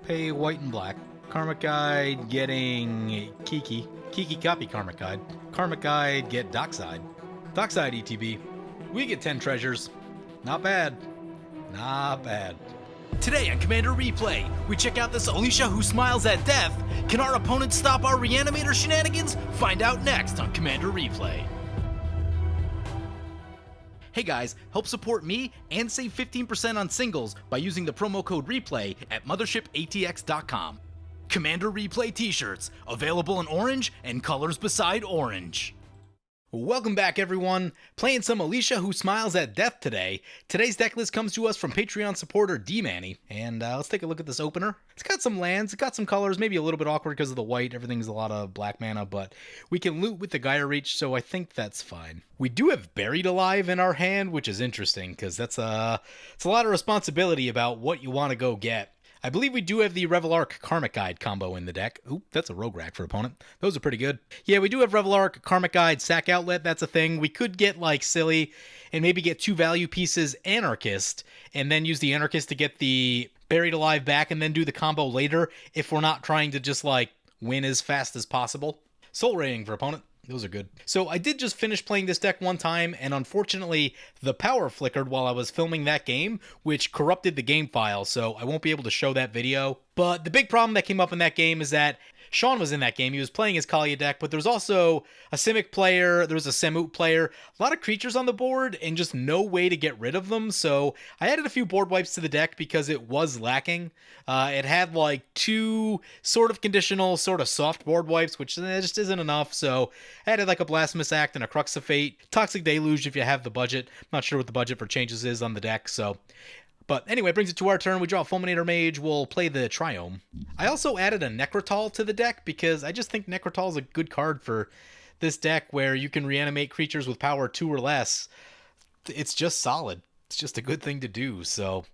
Pay white and black. Karmic Guide getting Kiki. Kiki copy Karmic Guide. Karmic Guide get Dockside. Dockside ETB. We get 10 treasures. Not bad. Not bad. Today on Commander Replay, we check out this Alesha who smiles at death. Can our opponent stop our Reanimator shenanigans? Find out next on Commander Replay. Hey guys, help support me and save 15% on singles by using the promo code REPLAY at mothershipaTX.com. Commander Replay t-shirts, available in orange and colors beside orange. Welcome back, everyone. Playing some Alesha who smiles at death today. Today's deck list comes to us from Patreon supporter D-Manny, and let's take a look at this opener. It's got some lands, it's got some colors, maybe a little bit awkward because of the white. Everything's a lot of black mana, but we can loot with the Ghired Reach, so I think that's fine. We do have Buried Alive in our hand, which is interesting because it's a lot of responsibility about what you want to go get. I believe we do have the Revelark Karmic Guide combo in the deck. Oop, that's a Rograkh for opponent. Those are pretty good. Yeah, we do have Revelark Karmic Guide Sack Outlet. That's a thing. We could get like silly and maybe get 2 value pieces Anarchist and then use the Anarchist to get the Buried Alive back and then do the combo later if we're not trying to just like win as fast as possible. Soul Rating for opponent. Those are good. So I did just finish playing this deck one time, and unfortunately, the power flickered while I was filming that game, which corrupted the game file, so I won't be able to show that video. But the big problem that came up in that game is that Sean was in that game. He was playing his Kaalia deck, but there's also a Simic player, there's a Semut player, a lot of creatures on the board, and just no way to get rid of them. So I added a few board wipes to the deck because it was lacking. It had like 2 sort of conditional, sort of soft board wipes, which just isn't enough. So I added like a Blasphemous Act and a Crux of Fate, Toxic Deluge if you have the budget. I'm not sure what the budget for changes is on the deck, so... But anyway, brings it to our turn. We draw a Fulminator Mage. We'll play the Triome. I also added a Necrotal to the deck because I just think Necrotal is a good card for this deck where you can reanimate creatures with power 2 or less. It's just solid. It's just a good thing to do. So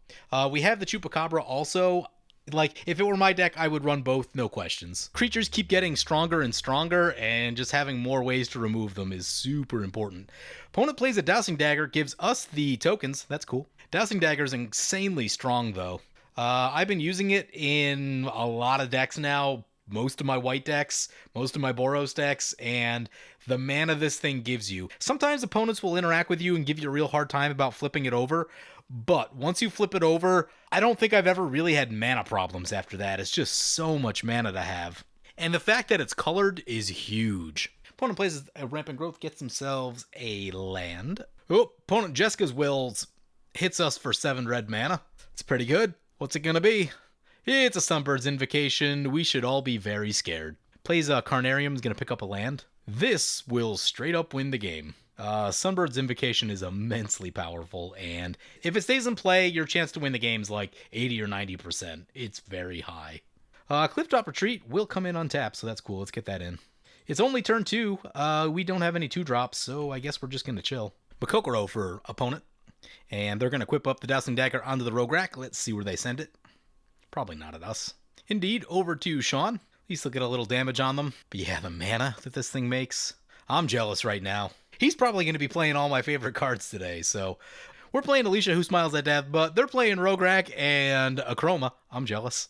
we have the Chupacabra also. Like, if it were my deck, I would run both, no questions. Creatures keep getting stronger and stronger, and just having more ways to remove them is super important. Opponent plays a Dowsing Dagger, gives us the tokens. That's cool. Dowsing Dagger is insanely strong, though. I've been using it in a lot of decks now, most of my white decks, most of my Boros decks, and the mana this thing gives you. Sometimes opponents will interact with you and give you a real hard time about flipping it over, but once you flip it over, I don't think I've ever really had mana problems after that. It's just so much mana to have. And the fact that it's colored is huge. Opponent plays a Rampant Growth, gets themselves a land. Oh, opponent Jessica's Wills hits us for 7 red mana. It's pretty good. What's it gonna be? It's a Sunbird's Invocation. We should all be very scared. Plays a Carnarium, is gonna pick up a land. This will straight up win the game. Sunbird's Invocation is immensely powerful, and if it stays in play, your chance to win the game is like 80 or 90%. It's very high. Clifftop Retreat will come in untapped, so that's cool. Let's get that in. It's only turn 2. We don't have any 2-drops, so I guess we're just gonna chill. Bakokoro for opponent. And they're going to equip up the Dowsing Dagger onto the Rograkh. Let's see where they send it. Probably not at us. Indeed, over to Sean. At least they'll get a little damage on them. But yeah, the mana that this thing makes. I'm jealous right now. He's probably going to be playing all my favorite cards today, so... We're playing Alesha who smiles at death, but they're playing Rograkh and Akroma. I'm jealous.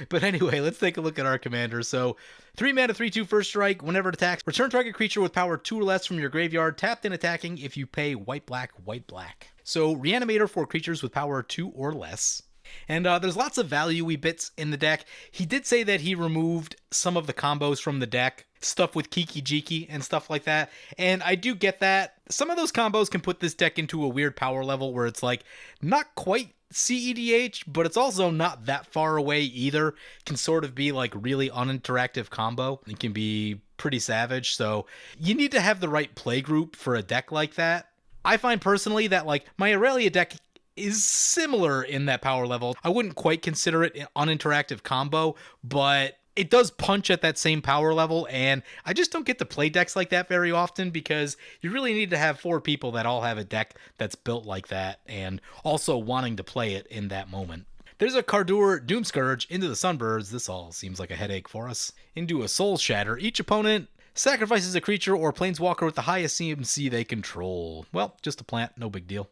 But anyway, let's take a look at our commander. So, 3 mana, 3/2 first strike. Whenever it attacks, return target creature with power 2 or less from your graveyard, tapped and attacking if you pay white, black, white, black. So, Reanimator for creatures with power 2 or less. And there's lots of value-y bits in the deck. He did say that he removed some of the combos from the deck. Stuff with Kiki Jiki and stuff like that. And I do get that. Some of those combos can put this deck into a weird power level where it's like not quite CEDH, but it's also not that far away either. It can sort of be like really uninteractive combo. It can be pretty savage. So you need to have the right play group for a deck like that. I find personally that like my Aurelia deck is similar in that power level. I wouldn't quite consider it an uninteractive combo, but it does punch at that same power level, and I just don't get to play decks like that very often because you really need to have 4 people that all have a deck that's built like that and also wanting to play it in that moment. There's a Cardur Doomscourge into the Sunbirds. This all seems like a headache for us. Into a Soul Shatter. Each opponent sacrifices a creature or planeswalker with the highest CMC they control. Well, just a plant, no big deal.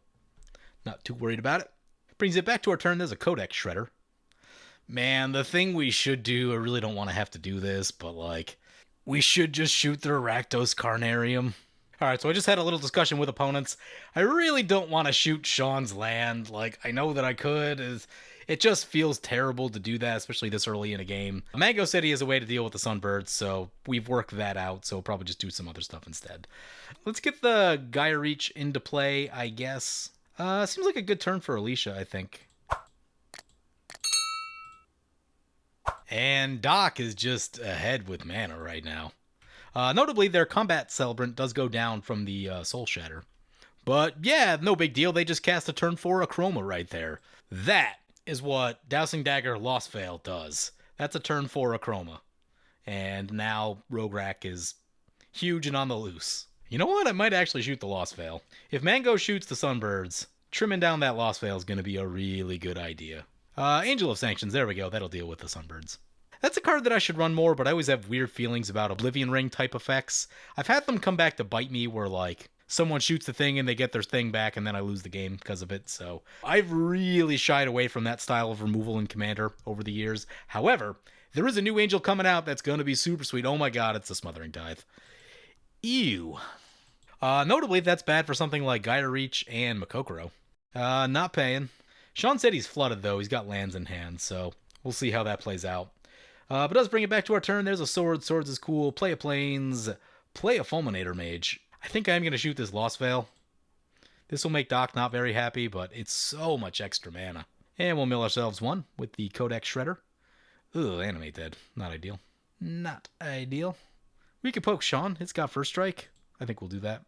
Not too worried about it. Brings it back to our turn. There's a Codex Shredder. Man, the thing we should do, I really don't want to have to do this, but like, we should just shoot the Rakdos Carnarium. Alright, so I just had a little discussion with opponents. I really don't want to shoot Sean's land. Like, I know that I could. It just feels terrible to do that, especially this early in a game. Mango said he has a way to deal with the Sunbirds, so we've worked that out, so we'll probably just do some other stuff instead. Let's get the Ghired into play, I guess. Seems like a good turn for Alesha, I think. And Doc is just ahead with mana right now. Notably, their Combat Celebrant does go down from the Soul Shatter. But yeah, no big deal. They just cast a turn 4 Akroma right there. That is what Dowsing Dagger Lost Veil does. That's a turn 4 Akroma. And now Rograkh is huge and on the loose. You know what? I might actually shoot the Lost Veil. If Mango shoots the Sunbirds, trimming down that Lost Veil is going to be a really good idea. Angel of Sanctions, there we go. That'll deal with the Sunbirds. That's a card that I should run more, but I always have weird feelings about Oblivion Ring type effects. I've had them come back to bite me where, like, someone shoots the thing and they get their thing back and then I lose the game because of it. So I've really shied away from that style of removal in Commander over the years. However, there is a new Angel coming out that's going to be super sweet. Oh my god, it's the Smothering Tithe. Ew. Notably, that's bad for something like Gaia Reach and Makokoro. Not paying. Sean said he's flooded, though. He's got lands in hand, so we'll see how that plays out. But does bring it back to our turn. There's a Sword. Swords is cool. Play a Plains. Play a Fulminator Mage. I think I'm going to shoot this Lost Veil. This will make Doc not very happy, but it's so much extra mana. And we'll mill ourselves one with the Codex Shredder. Ugh, Animate Dead. Not ideal. Not ideal. We could poke Sean. It's got First Strike. I think we'll do that.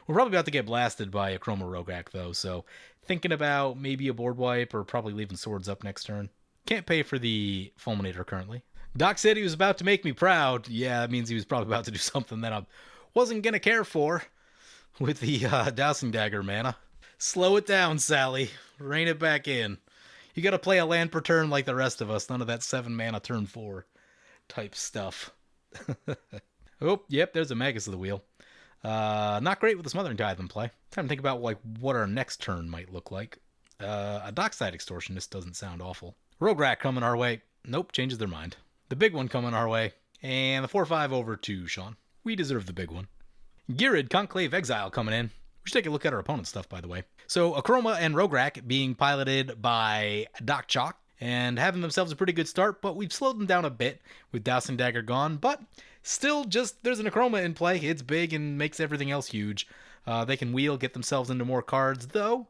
We're probably about to get blasted by Akroma Rograkh, though, so thinking about maybe a board wipe or probably leaving Swords up next turn. Can't pay for the Fulminator currently. Doc said he was about to make me proud. Yeah, that means he was probably about to do something that I wasn't going to care for with the Dowsing Dagger mana. Slow it down, Sally. Rein it back in. You got to play a land per turn like the rest of us. None of that 7 mana turn 4 type stuff. Oh, yep, there's a Magus of the Wheel. Not great with the Smothering Tithe in play. Time to think about like what our next turn might look like. A Dockside Extortionist doesn't sound awful. Rograkh coming our way. Nope, changes their mind. The big one coming our way. And the 4-5 over to Sean. We deserve the big one. Ghired, Conclave, Exile coming in. We should take a look at our opponent's stuff, by the way. So Akroma and Rograkh being piloted by Doc Chalk and having themselves a pretty good start, but we've slowed them down a bit with Dowsing Dagger gone, but still just there's an Akroma in play. It's big and makes everything else huge. They can wheel, get themselves into more cards, though.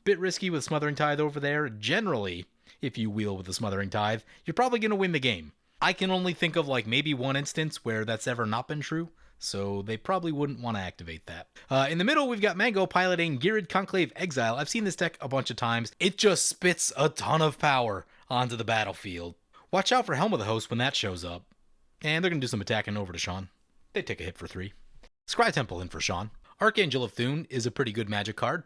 Bit risky with Smothering Tithe over there. Generally, if you wheel with the Smothering Tithe, you're probably going to win the game. I can only think of like maybe one instance where that's ever not been true, so they probably wouldn't want to activate that. In the middle, we've got Mango piloting Ghired, Conclave, Exile. I've seen this deck a bunch of times. It just spits a ton of power onto the battlefield. Watch out for Helm of the Host when that shows up. And they're going to do some attacking over to Sean. They take a hit for 3. Scry Temple in for Sean. Archangel of Thune is a pretty good magic card.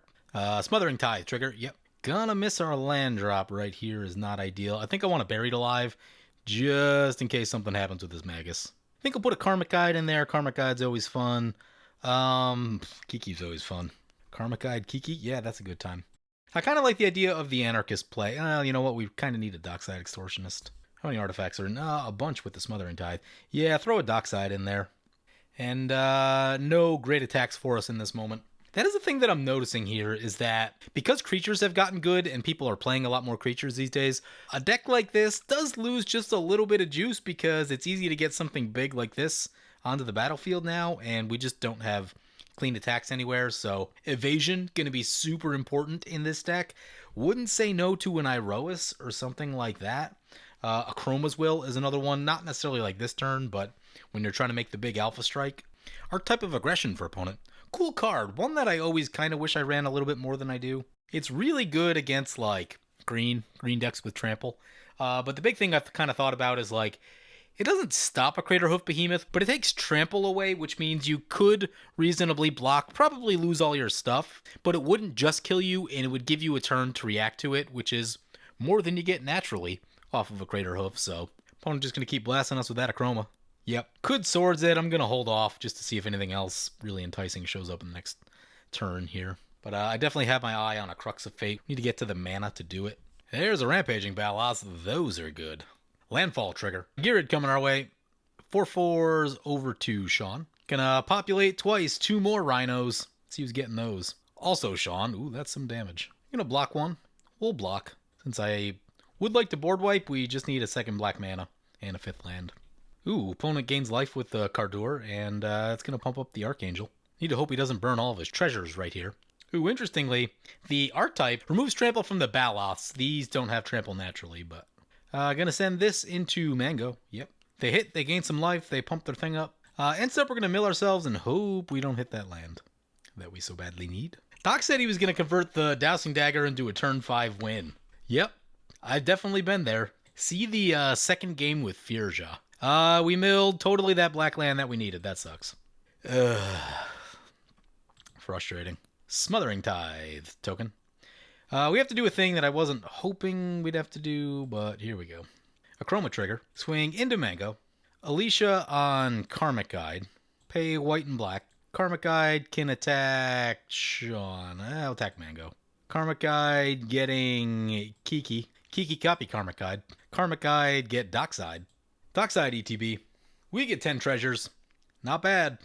Smothering Tithe trigger, yep. Gonna miss our land drop right here is not ideal. I think I want to Buried Alive just in case something happens with this Magus. I think I'll put a Karmic Guide in there. Karmic Guide's always fun. Kiki's always fun. Karmic Guide, Kiki, yeah, that's a good time. I kind of like the idea of the Anarchist play. You know what, we kind of need a Dockside Extortionist. How many artifacts are in? A bunch with the Smothering Tithe. Yeah, throw a Dockside in there. And no great attacks for us in this moment. That is the thing that I'm noticing here is that because creatures have gotten good and people are playing a lot more creatures these days, a deck like this does lose just a little bit of juice because it's easy to get something big like this onto the battlefield now, and we just don't have clean attacks anywhere, so evasion going to be super important in this deck. Wouldn't say no to an Iroas or something like that. Akroma's Will is another one, not necessarily like this turn, but when you're trying to make the big alpha strike. Archetype of Aggression for opponent. Cool card, one that I always kind of wish I ran a little bit more than I do. It's really good against like green decks with trample. But the big thing I've kind of thought about is like, it doesn't stop a Craterhoof Behemoth, but it takes trample away, which means you could reasonably block, probably lose all your stuff, but it wouldn't just kill you, and it would give you a turn to react to it, which is more than you get naturally off of a Craterhoof, so opponent just going to keep blasting us with that Akroma. Yep. Could Swords it. I'm going to hold off just to see if anything else really enticing shows up in the next turn here. But I definitely have my eye on a Crux of Fate. Need to get to the mana to do it. There's a Rampaging Balos. Those are good. Landfall trigger. Ghired coming our way. 4/4s over 2, Sean. Gonna populate twice, 2 more rhinos. See who's getting those. Also, Sean. Ooh, that's some damage. Gonna block one. We'll block. Since I would like to board wipe, we just need a 2nd black mana and a 5th land. Ooh, opponent gains life with the Cardur, and it's gonna pump up the Archangel. Need to hope he doesn't burn all of his treasures right here. Ooh, interestingly, the Archetype removes trample from the Baloths. These don't have trample naturally, but... gonna send this into Mango. Yep. They hit, they gain some life, they pump their thing up. Instead, we're gonna mill ourselves and hope we don't hit that land that we so badly need. Doc said he was gonna convert the Dowsing Dagger into a turn 5 win. Yep, I've definitely been there. See the second game with Firja. We milled totally that black land that we needed. That sucks. Frustrating. Smothering Tithe token. We have to do a thing that I wasn't hoping we'd have to do, but here we go. Akroma trigger. Swing into Mango. Alesha on Karmic Guide. Pay white and black. Karmic Guide can attack Sean. I'll attack Mango. Karmic Guide getting Kiki. Kiki copy Karmic Guide. Karmic Guide get Dockside. Dockside ETB. We get 10 treasures. Not bad.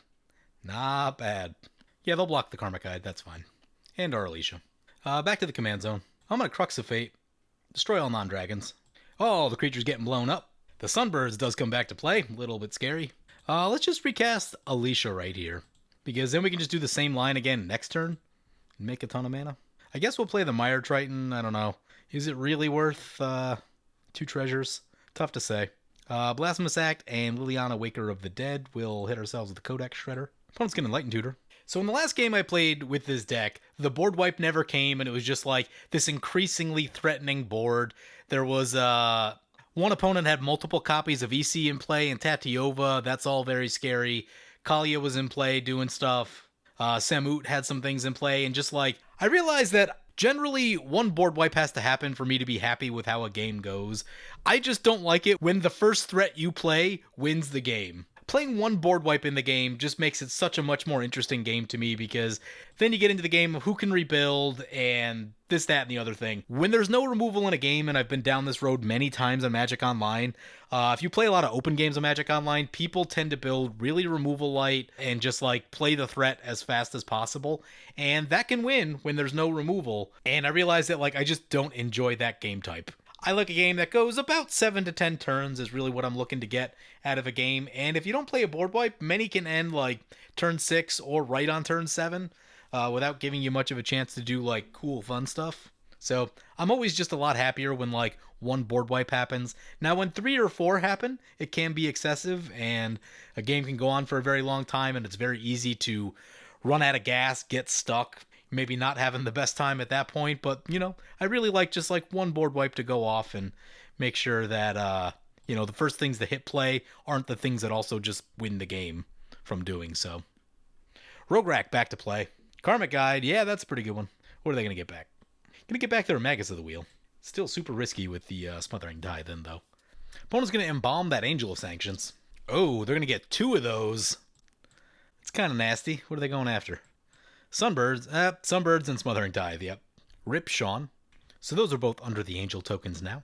Not bad. Yeah, they'll block the Karmic Guide. That's fine. And our Alesha. Back to the command zone. I'm going to Crux of Fate. Destroy all non-dragons. Oh, the creature's getting blown up. The Sunbirds does come back to play. A little bit scary. Let's just recast Alesha right here. Because then we can just do the same line again next turn. And make a ton of mana. I guess we'll play the Mire Triton. I don't know. Is it really worth 2 treasures? Tough to say. Blasphemous Act and Liliana Waker of the Dead will hit ourselves with the Codex Shredder. Opponent's going to Enlighten Tutor. So in the last game I played with this deck, the board wipe never came, and it was just like this increasingly threatening board. There was one opponent had multiple copies of EC in play, and Tatiova, that's all very scary. Kaalia was in play doing stuff. Samut had some things in play, and just like, I realized that generally one board wipe has to happen for me to be happy with how a game goes. I just don't like it when the first threat you play wins the game. Playing one board wipe in the game just makes it such a much more interesting game to me, because then you get into the game of who can rebuild and this, that, and the other thing. When there's no removal in a game, and I've been down this road many times on Magic Online, if you play a lot of open games on Magic Online, people tend to build really removal light and just like play the threat as fast as possible. And that can win when there's no removal. And I realize that like I just don't enjoy that game type. I like a game that goes about 7 to 10 turns is really what I'm looking to get out of a game. And if you don't play a board wipe, many can end like turn 6 or right on turn 7 without giving you much of a chance to do like cool fun stuff. So I'm always just a lot happier when like one board wipe happens. Now when 3 or 4 happen, it can be excessive and a game can go on for a very long time, and it's very easy to run out of gas, get stuck. Maybe not having the best time at that point, but, you know, I really like just like one board wipe to go off and make sure that, you know, the first things that hit play aren't the things that also just win the game from doing so. Rograkh back to play. Karmic Guide, yeah, that's a pretty good one. What are they going to get back? Going to get back their Magus of the Wheel. Still super risky with the Smothering Tithe then, though. Opponent's going to embalm that Angel of Sanctions. Oh, they're going to get 2 of those. It's kind of nasty. What are they going after? Sunbirds and Smothering Tithe, yep. Rip Sean. So those are both under the Angel tokens now.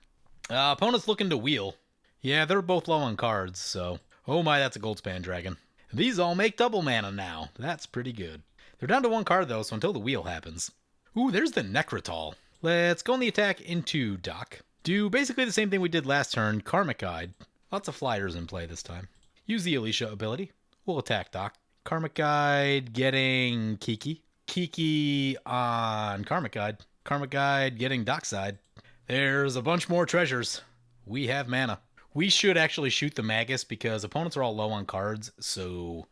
Opponent's looking to wheel. Yeah, they're both low on cards, so... Oh my, that's a Goldspan Dragon. These all make double mana now. That's pretty good. They're down to 1 card, though, so until the wheel happens. Ooh, there's the Necrotal. Let's go on the attack into Doc. Do basically the same thing we did last turn. Karmic Guide. Lots of flyers in play this time. Use the Alesha ability. We'll attack Doc. Karmic Guide getting Kiki. Kiki on Karmic Guide. Karmic Guide getting Dockside. There's a bunch more treasures. We have mana. We should actually shoot the Magus because opponents are all low on cards, so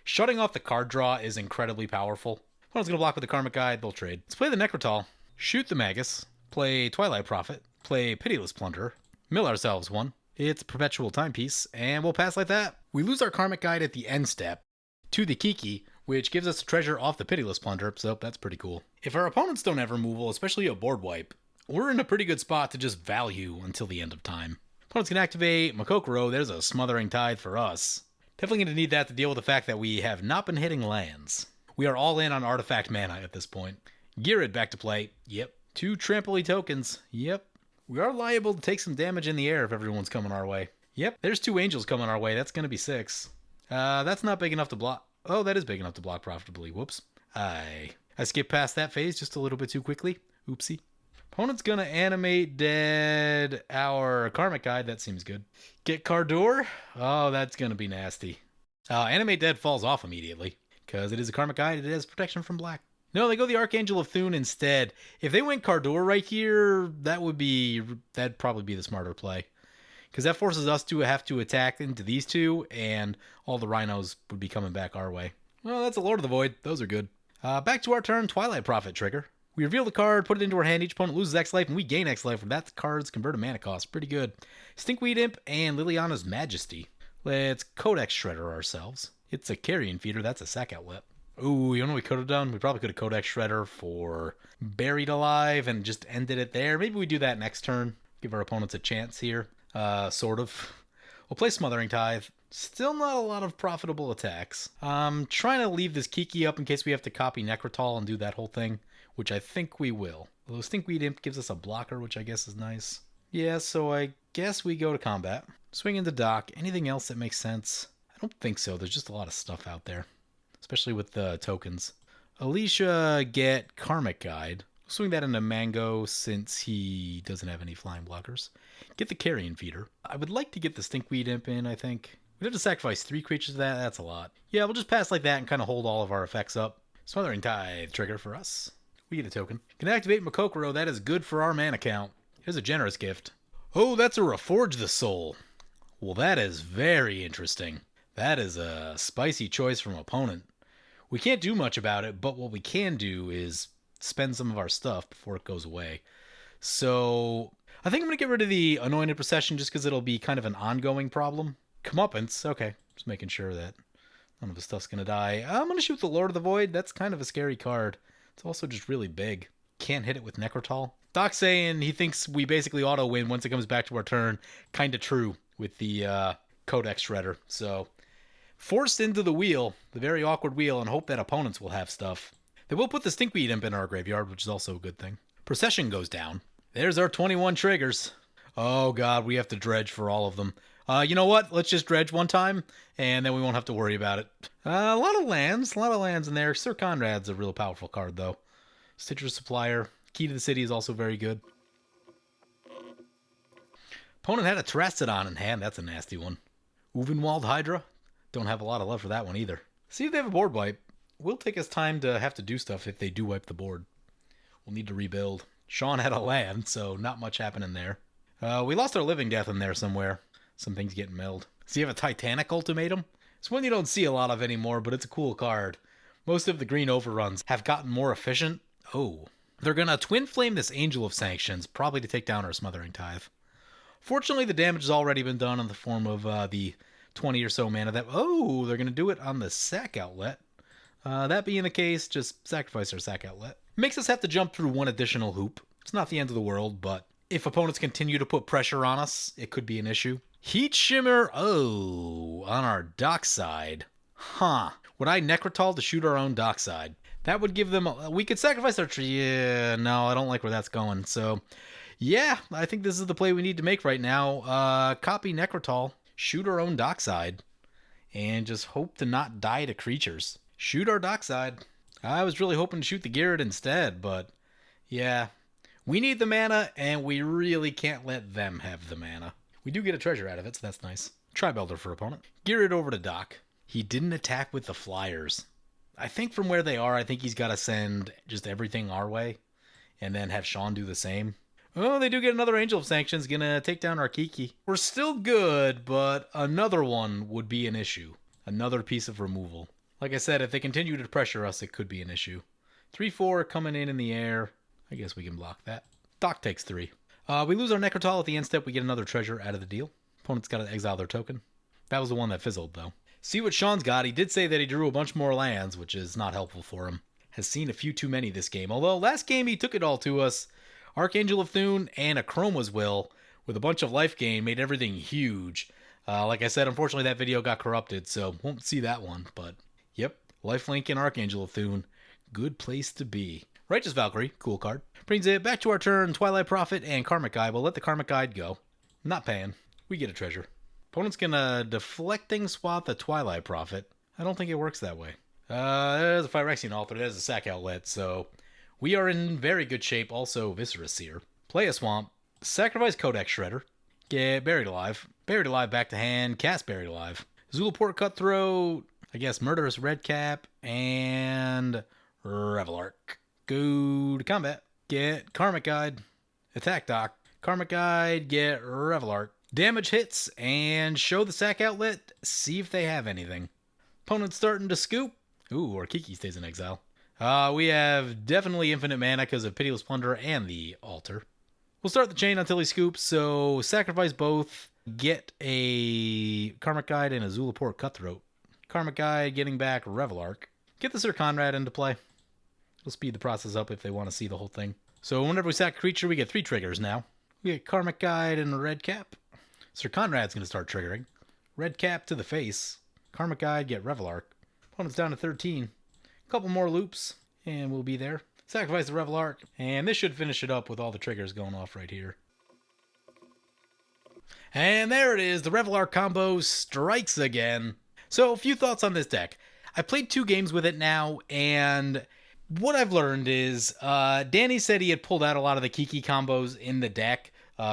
shutting off the card draw is incredibly powerful. Opponent's going to block with the Karmic Guide, they'll trade. Let's play the Necrotal. Shoot the Magus. Play Twilight Prophet. Play Pitiless Plunderer. Mill ourselves 1. It's a Perpetual Timepiece, and we'll pass like that. We lose our Karmic Guide at the end step to the Kiki, which gives us a treasure off the Pitiless Plunderer, so that's pretty cool. If our opponents don't have removal, especially a board wipe, we're in a pretty good spot to just value until the end of time. Opponents can activate Makokoro. There's a Smothering Tithe for us. Definitely going to need that to deal with the fact that we have not been hitting lands. We are all in on artifact mana at this point. Ghired back to play. Yep. 2 trampoly tokens. Yep. We are liable to take some damage in the air if everyone's coming our way. Yep, there's 2 angels coming our way. That's going to be 6. That's not big enough to block. Oh, that is big enough to block profitably. Whoops. I skipped past that phase just a little bit too quickly. Oopsie. Opponent's going to animate dead our Karmic Guide. That seems good. Get Cardor. Oh, that's going to be nasty. Animate dead falls off immediately because it is a Karmic Guide. It has protection from black. No, they go the Archangel of Thune instead. If they went Cardor right here, that'd probably be the smarter play. Because that forces us to have to attack into these 2, and all the rhinos would be coming back our way. Well, that's a Lord of the Void. Those are good. Back to our turn, Twilight Prophet trigger. We reveal the card, put it into our hand. Each opponent loses X life, and we gain X life from that card's converted mana cost. Pretty good. Stinkweed Imp and Liliana's Majesty. Let's Codex Shredder ourselves. It's a Carrion Feeder. That's a sack outlet. Ooh, you know what we could have done? We probably could have Codex Shredder for Buried Alive and just ended it there. Maybe we do that next turn. Give our opponents a chance here. Sort of. We'll play Smothering Tithe. Still not a lot of profitable attacks. I'm trying to leave this Kiki up in case we have to copy Necrotol and do that whole thing, which I think we will. Although Stinkweed Imp gives us a blocker, which I guess is nice. Yeah, so I guess we go to combat. Swing into dock. Anything else that makes sense? I don't think so. There's just a lot of stuff out there, especially with the tokens. Alesha, get Karmic Guide. Swing that into Mango since he doesn't have any flying blockers. Get the Carrion Feeder. I would like to get the Stinkweed Imp in, I think. We'd have to sacrifice 3 creatures to that. That's a lot. Yeah, we'll just pass like that and kind of hold all of our effects up. Smothering Tithe trigger for us. We get a token. Can activate Makokoro. That is good for our mana count. Here's a generous gift. Oh, that's a Reforge the Soul. Well, that is very interesting. That is a spicy choice from opponent. We can't do much about it, but what we can do is spend some of our stuff before it goes away. So I think I'm going to get rid of the Anointed Procession just because it'll be kind of an ongoing problem. Comeuppance. Okay, just making sure that none of the stuff's going to die. I'm going to shoot the Lord of the Void. That's kind of a scary card. It's also just really big. Can't hit it with Necrotol. Doc's saying he thinks we basically auto-win once it comes back to our turn. Kind of true with the Codex Shredder. So forced into the wheel, the very awkward wheel, and hope that opponents will have stuff. They will put the Stinkweed Imp in our graveyard, which is also a good thing. Procession goes down. There's our 21 triggers. Oh god, we have to dredge for all of them. You know what? Let's just dredge one time, and then we won't have to worry about it. A lot of lands in there. Sir Conrad's a real powerful card, though. Stitcher Supplier. Key to the City is also very good. Opponent had a Terastodon in hand. That's a nasty one. Uvenwald Hydra. Don't have a lot of love for that one either. See if they have a board wipe. Will take us time to have to do stuff if they do wipe the board. We'll need to rebuild. Sean had a land, so not much happening there. We lost our Living Death in there somewhere. Some things getting milled. So you have a Titanic Ultimatum? It's one you don't see a lot of anymore, but it's a cool card. Most of the green overruns have gotten more efficient. Oh. They're going to Twin Flame this Angel of Sanctions, probably to take down our Smothering Tithe. Fortunately, the damage has already been done in the form of the 20 or so mana. Oh, they're going to do it on the Sack Outlet. That being the case, just sacrifice our Sack Outlet. Makes us have to jump through one additional hoop. It's not the end of the world, but if opponents continue to put pressure on us, it could be an issue. Heat Shimmer, oh, on our dockside. Huh. Would I Necrotol to shoot our own dockside? That would give them... we could sacrifice our tree. Yeah, no, I don't like where that's going. So, yeah, I think this is the play we need to make right now. Copy Necrotol, shoot our own dockside, and just hope to not die to creatures. Shoot our dockside. I was really hoping to shoot the Ghired instead, but yeah. We need the mana, and we really can't let them have the mana. We do get a treasure out of it, so that's nice. Tri-Belter for opponent. Ghired over to Doc. He didn't attack with the flyers. I think from where they are, I think he's got to send just everything our way, and then have Sean do the same. Oh, they do get another Angel of Sanctions, gonna take down our Kiki. We're still good, but another one would be an issue. Another piece of removal. Like I said, if they continue to pressure us, it could be an issue. 3-4 coming in the air. I guess we can block that. Doc takes 3. We lose our Necrotol at the end step. We get another treasure out of the deal. Opponent's got to exile their token. That was the one that fizzled, though. See what Sean's got. He did say that he drew a bunch more lands, which is not helpful for him. Has seen a few too many this game. Although last game he took it all to us. Archangel of Thune and Akroma's Will, with a bunch of life gain, made everything huge. Like I said, unfortunately that video got corrupted, so won't see that one. But, yep, lifelink and Archangel of Thune. Good place to be. Righteous Valkyrie, cool card. Brings it back to our turn. Twilight Prophet and Karmic Guide. We'll let the Karmic Guide go. Not paying. We get a treasure. Opponent's gonna Deflecting Swap the Twilight Prophet. I don't think it works that way. There's a Phyrexian Altar. There's a sack outlet. So we are in very good shape. Also, Viscera Seer. Play a Swamp. Sacrifice Codex Shredder. Get Buried Alive. Buried Alive back to hand. Cast Buried Alive. Zulaport Cutthroat. I guess Murderous Redcap. And Revelark. Go to combat. Get Karmic Guide. Attack Dock. Karmic Guide. Get Revelark. Damage hits and show the sack outlet. See if they have anything. Opponent's starting to scoop. Ooh, or Kiki stays in exile. We have definitely infinite mana because of Pitiless Plunder and the altar. We'll start the chain until he scoops, so sacrifice both. Get a Karmic Guide and a Zulaport Cutthroat. Karmic Guide getting back Revelark. Get the Sir Conrad into play. We'll speed the process up if they want to see the whole thing. So whenever we sack a creature, we get 3 triggers now. We get Karmic Guide and a Red Cap. Sir Conrad's going to start triggering. Red Cap to the face. Karmic Guide, get Revelark. Opponent's down to 13. A couple more loops, and we'll be there. Sacrifice the Revelark, and this should finish it up with all the triggers going off right here. And there it is. The Revelark combo strikes again. So a few thoughts on this deck. I played 2 games with it now, and what I've learned is Danny said he had pulled out a lot of the Kiki combos in the deck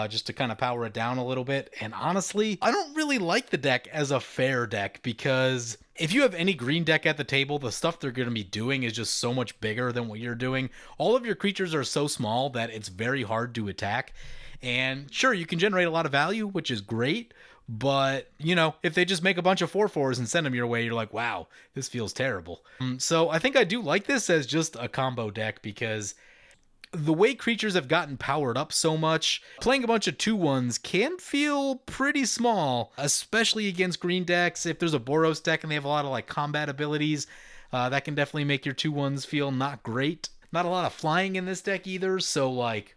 just to kind of power it down a little bit. And honestly, I don't really like the deck as a fair deck because if you have any green deck at the table, the stuff they're going to be doing is just so much bigger than what you're doing. All of your creatures are so small that it's very hard to attack. And sure, you can generate a lot of value, which is great. But, you know, if they just make a bunch of 4/4s and send them your way, you're like, wow, this feels terrible. So I think I do like this as just a combo deck because the way creatures have gotten powered up so much, playing a bunch of 2/1s can feel pretty small, especially against green decks. If there's a Boros deck and they have a lot of like combat abilities, that can definitely make your 2/1s feel not great. Not a lot of flying in this deck either, so like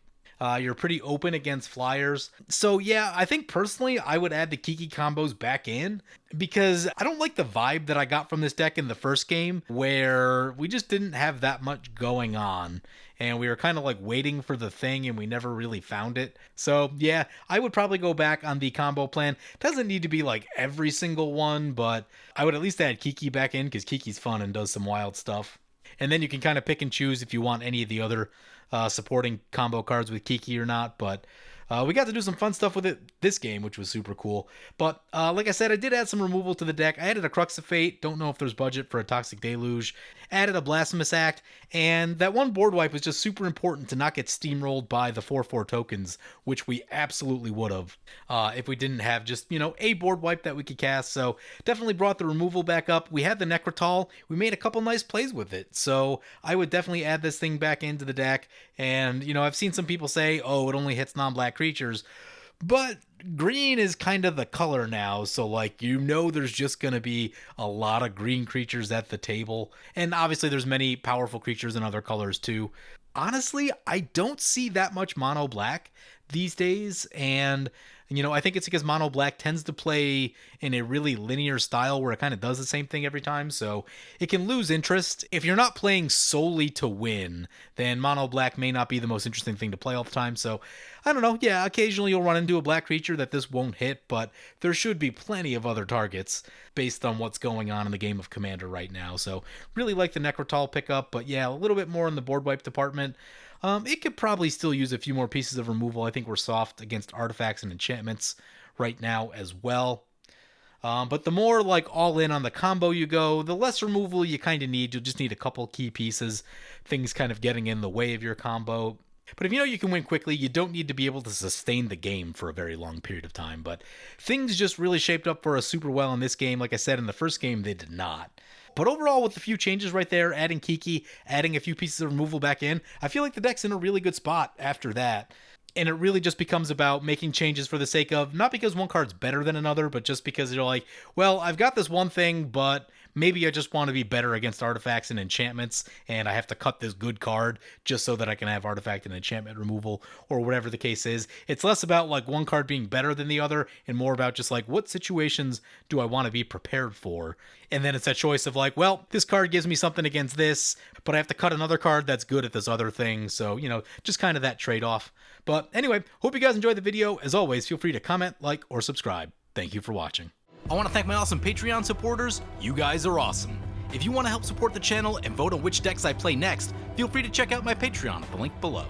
you're pretty open against flyers. So yeah, I think personally I would add the Kiki combos back in because I don't like the vibe that I got from this deck in the first game where we just didn't have that much going on and we were kind of like waiting for the thing and we never really found it. So yeah, I would probably go back on the combo plan. Doesn't need to be like every single one, but I would at least add Kiki back in because Kiki's fun and does some wild stuff. And then you can kind of pick and choose if you want any of the other supporting combo cards with Kiki or not, but we got to do some fun stuff with it this game, which was super cool. But like I said, I did add some removal to the deck. I added a Crux of Fate. Don't know if there's budget for a Toxic Deluge. Added a Blasphemous Act. And that one board wipe was just super important to not get steamrolled by the 4/4 tokens, which we absolutely would have if we didn't have just, you know, a board wipe that we could cast. So definitely brought the removal back up. We had the Necrotal. We made a couple nice plays with it. So I would definitely add this thing back into the deck. And, you know, I've seen some people say, oh, it only hits non-black creatures. But green is kind of the color now, so like, you know, there's just going to be a lot of green creatures at the table. And obviously there's many powerful creatures in other colors too. Honestly, I don't see that much mono black these days, and you know, I think it's because mono black tends to play in a really linear style where it kind of does the same thing every time, so it can lose interest. If you're not playing solely to win, then mono black may not be the most interesting thing to play all the time. So I don't know, yeah, occasionally you'll run into a black creature that this won't hit, but there should be plenty of other targets based on what's going on in the game of Commander right now. So really like the Necrotal pickup, but yeah, a little bit more in the board wipe department. It could probably still use a few more pieces of removal. I think we're soft against artifacts and enchantments right now as well. But the more like all in on the combo you go, the less removal you kind of need. You'll just need a couple key pieces, things kind of getting in the way of your combo. But if you know you can win quickly, you don't need to be able to sustain the game for a very long period of time. But things just really shaped up for us super well in this game. Like I said, in the first game, they did not. But overall, with a few changes right there, adding Kiki, adding a few pieces of removal back in, I feel like the deck's in a really good spot after that. And it really just becomes about making changes for the sake of, not because one card's better than another, but just because you're like, well, I've got this one thing, but maybe I just want to be better against artifacts and enchantments, and I have to cut this good card just so that I can have artifact and enchantment removal, or whatever the case is. It's less about like one card being better than the other and more about just like what situations do I want to be prepared for. And then it's a choice of like, well, this card gives me something against this, but I have to cut another card that's good at this other thing. So, just kind of that trade-off. But anyway, hope you guys enjoyed the video. As always, feel free to comment, like, or subscribe. Thank you for watching. I want to thank my awesome Patreon supporters. You guys are awesome. If you want to help support the channel and vote on which decks I play next, feel free to check out my Patreon at the link below.